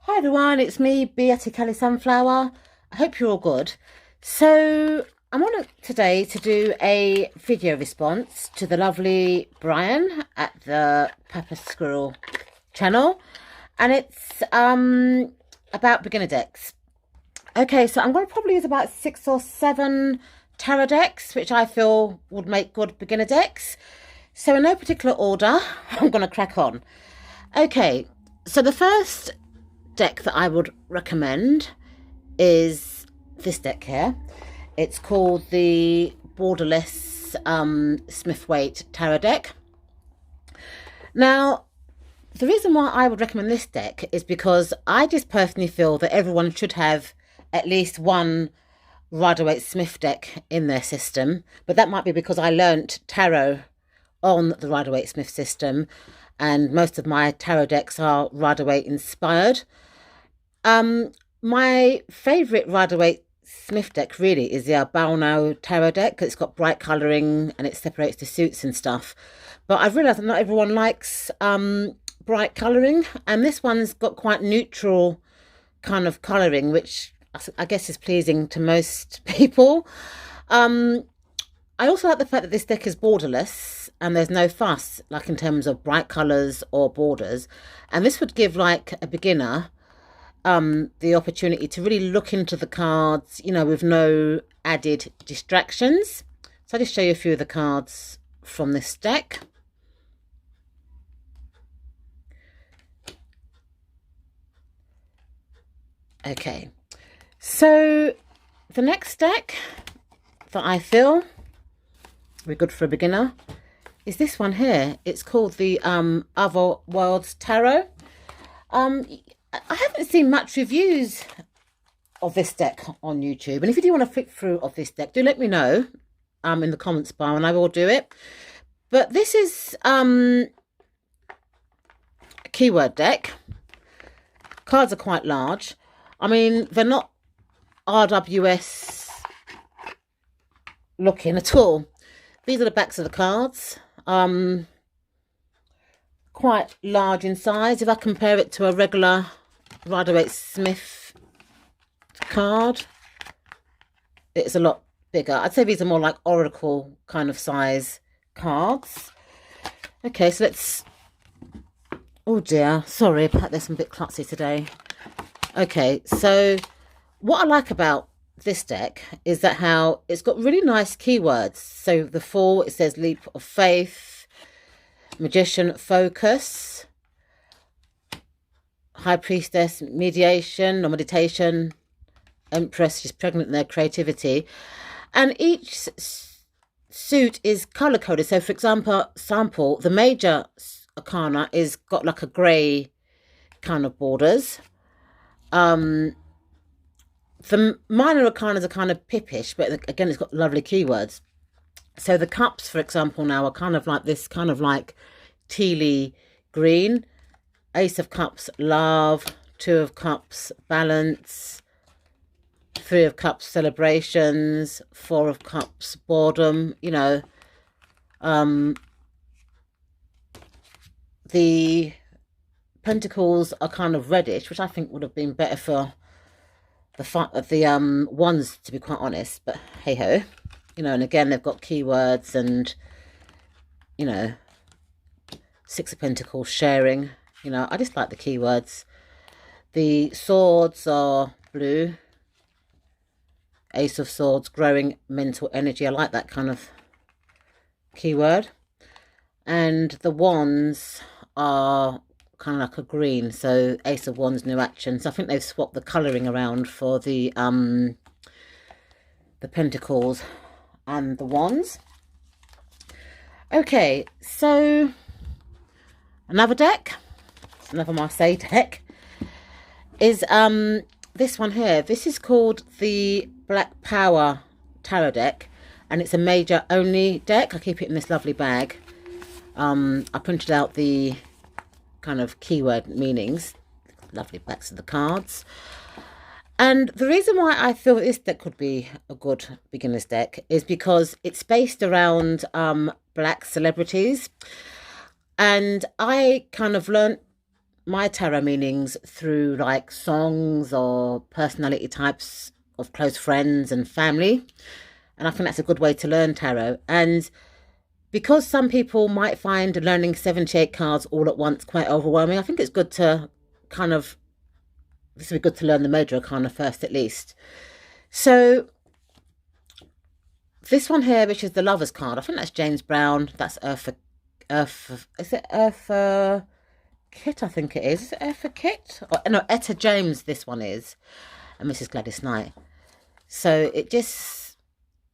Hi everyone, it's me, Beatty Kelly Sunflower. I hope you're all good. So I'm on today to do a video response to the lovely Brian at the Pappa Squirrel channel, and it's about beginner decks. Okay, so I'm going to probably use about 6 or 7 tarot decks, which I feel would make good beginner decks. So in no particular order, I'm going to crack on. Okay, so the first deck that I would recommend is this deck here. It's called the Borderless Smith-Waite Tarot deck. Now, the reason why I would recommend this deck is because I just personally feel that everyone should have at least one Rider-Waite Smith deck in their system, but that might be because I learnt tarot on the Rider-Waite Smith system, and most of my tarot decks are Rider-Waite inspired. My favourite Rider-Waite Smith deck really is the Albano Tarot deck, because it's got bright colouring and it separates the suits and stuff. But I've realised that not everyone likes bright colouring, and this one's got quite neutral kind of colouring, which I guess is pleasing to most people. I also like the fact that this deck is borderless and there's no fuss, like in terms of bright colours or borders. And this would give like a beginner the opportunity to really look into the cards, you know, with no added distractions. So I'll just show you a few of the cards from this deck. Okay, so the next deck that I feel we're good for a beginner is this one here. It's called the Otherworld Tarot. I haven't seen much reviews of this deck on YouTube, and if you do want a flick through of this deck, do let me know in the comments bar and I will do it. But this is a keyword deck. Cards are quite large. I mean, they're not RWS looking at all. These are the backs of the cards. Quite large in size. If I compare it to a regular Rider-Waite Smith card, it's a lot bigger. I'd say these are more like oracle kind of size cards. Okay, so let's... Oh dear, sorry about this, I'm a bit klutzy today. Okay, so what I like about this deck is that how it's got really nice keywords. So the Fool, it says leap of faith, magician, focus, high priestess, mediation or meditation, empress, she's pregnant in their creativity. And each suit is color coded. So for example, the major arcana is got like a grey kind of borders. The minor arcanas are kind of pippish, but again, it's got lovely keywords. So the cups, for example, now are kind of like this, kind of like tealy green. Ace of Cups, love. Two of Cups, balance. Three of Cups, celebrations. Four of Cups, boredom. You know, the pentacles are kind of reddish, which I think would have been better for the wands, to be quite honest. But hey ho, you know. And again, they've got keywords, and you know, Six of Pentacles, sharing. You know, I just like the keywords. The swords are blue. Ace of Swords, growing mental energy. I like that kind of keyword. And the wands are kind of like a green, so Ace of Wands, new action. So I think they've swapped the colouring around for the pentacles and the wands. Okay, so another deck, another Marseille deck, is this one here. This is called the Black Power Tarot deck, and it's a major only deck. I keep it in this lovely bag. I printed out the kind of keyword meanings, lovely backs of the cards. And the reason why I feel this deck could be a good beginner's deck is because it's based around black celebrities. And I kind of learnt my tarot meanings through like songs or personality types of close friends and family. And I think that's a good way to learn tarot. And because some people might find learning 78 cards all at once quite overwhelming, I think it's good to kind of, this would be good to learn the major arcana first at least. So this one here, which is the Lover's card, I think that's James Brown. That's is it Eartha Kitt? I think it is. Is it Eartha Kitt? Or, no, Etta James this one is. And Mrs. Gladys Knight. So it just,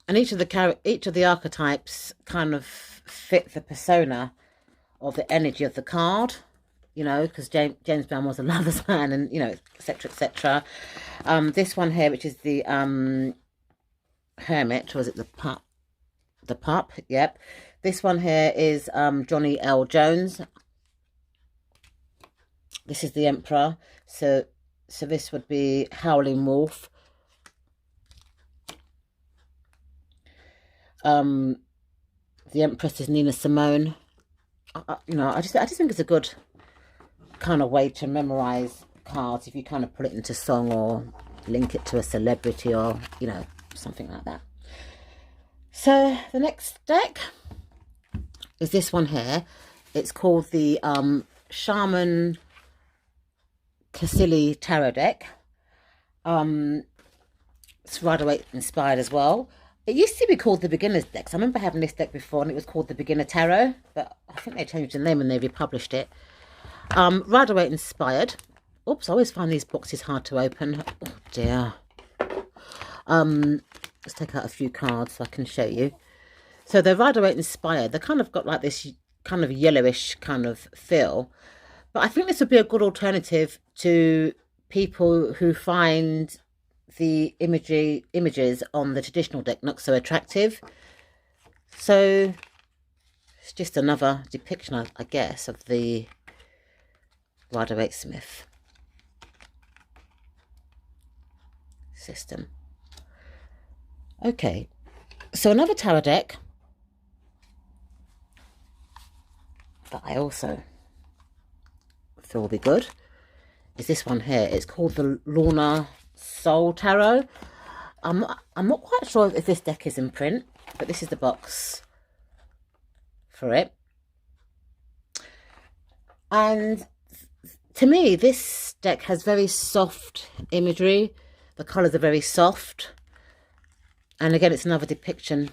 and each of the archetypes kind of fit the persona or the energy of the card, you know, because James Brown was a lover's man, and you know, etc., etc. This one here, which is the Hermit, was it the pup? Yep. This one here is Johnny L. Jones. This is the Emperor. So this would be Howling Wolf. The Empress is Nina Simone. You know, I just think it's a good kind of way to memorize cards if you kind of put it into song or link it to a celebrity or, you know, something like that. So the next deck is this one here. It's called the Sharman Caselli Tarot deck. It's Rider-Waite inspired as well. It used to be called the Beginner's deck. So I remember having this deck before and it was called the Beginner Tarot, but I think they changed the name and they republished it. Rider-Waite inspired. Oops, I always find these boxes hard to open. Oh dear. Let's take out a few cards so I can show you. So they're Rider-Waite inspired. They kind of got like this kind of yellowish kind of feel. But I think this would be a good alternative to people who find the images on the traditional deck not so attractive. So it's just another depiction, I guess, of the Rider-Waite Smith system. Okay, so another tarot deck that I also feel will be good is this one here. It's called the Lorna Soul Tarot. I'm not quite sure if this deck is in print, but this is the box for it. And to me, this deck has very soft imagery. The colours are very soft. And again, it's another depiction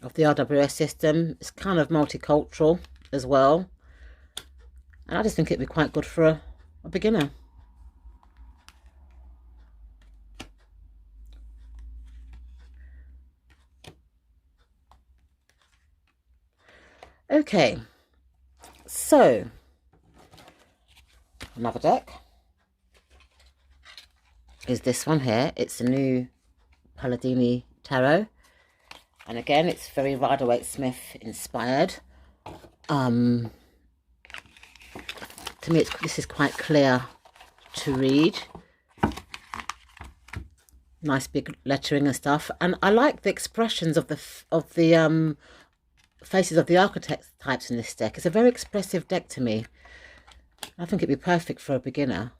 of the RWS system. It's kind of multicultural as well. And I just think it'd be quite good for a beginner. Okay, so another deck is this one here. It's a new Pallandini Tarot, and again it's very Rider-Waite Smith inspired. To me, this is quite clear to read. Nice big lettering and stuff, and I like the expressions of the faces of the archetypes in this deck. It's a very expressive deck to me. I think it'd be perfect for a beginner.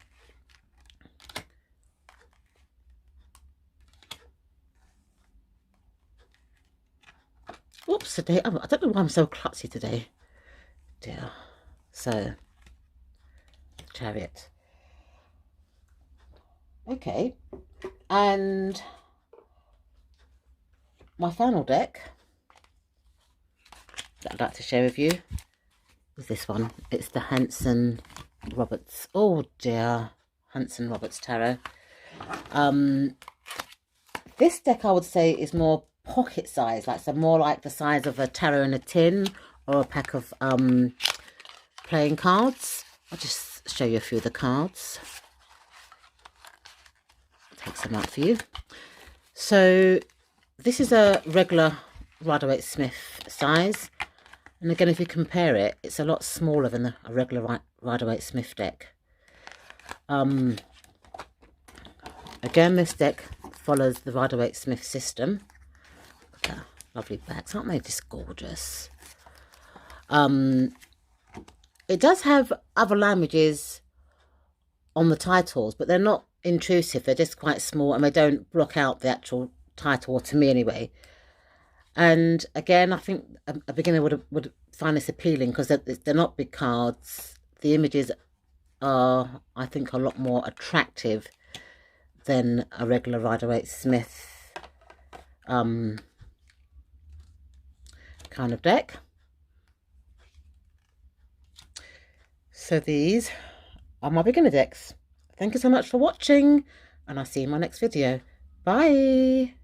Oops, today, I don't know why I'm so klutzy today. Dear. So, Chariot. Okay, and my final deck that I'd like to share with you is this one. It's the Hanson Roberts. Oh dear, Hanson Roberts Tarot. This deck I would say is more pocket size, like so more like the size of a tarot in a tin or a pack of playing cards. I'll just show you a few of the cards. Take some out for you. So this is a regular Rider-Waite Smith size, and again if you compare it, it's a lot smaller than a regular Rider-Waite Smith deck. Again, this deck follows the Rider-Waite Smith system. Look at that, lovely backs, aren't they just gorgeous? It does have other languages on the titles, but they're not intrusive. They're just quite small and they don't block out the actual title, or to me anyway. And again, I think a beginner would find this appealing because they're not big cards. The images are, I think, a lot more attractive than a regular Rider-Waite-Smith kind of deck. So these are my beginner decks. Thank you so much for watching, and I'll see you in my next video. Bye.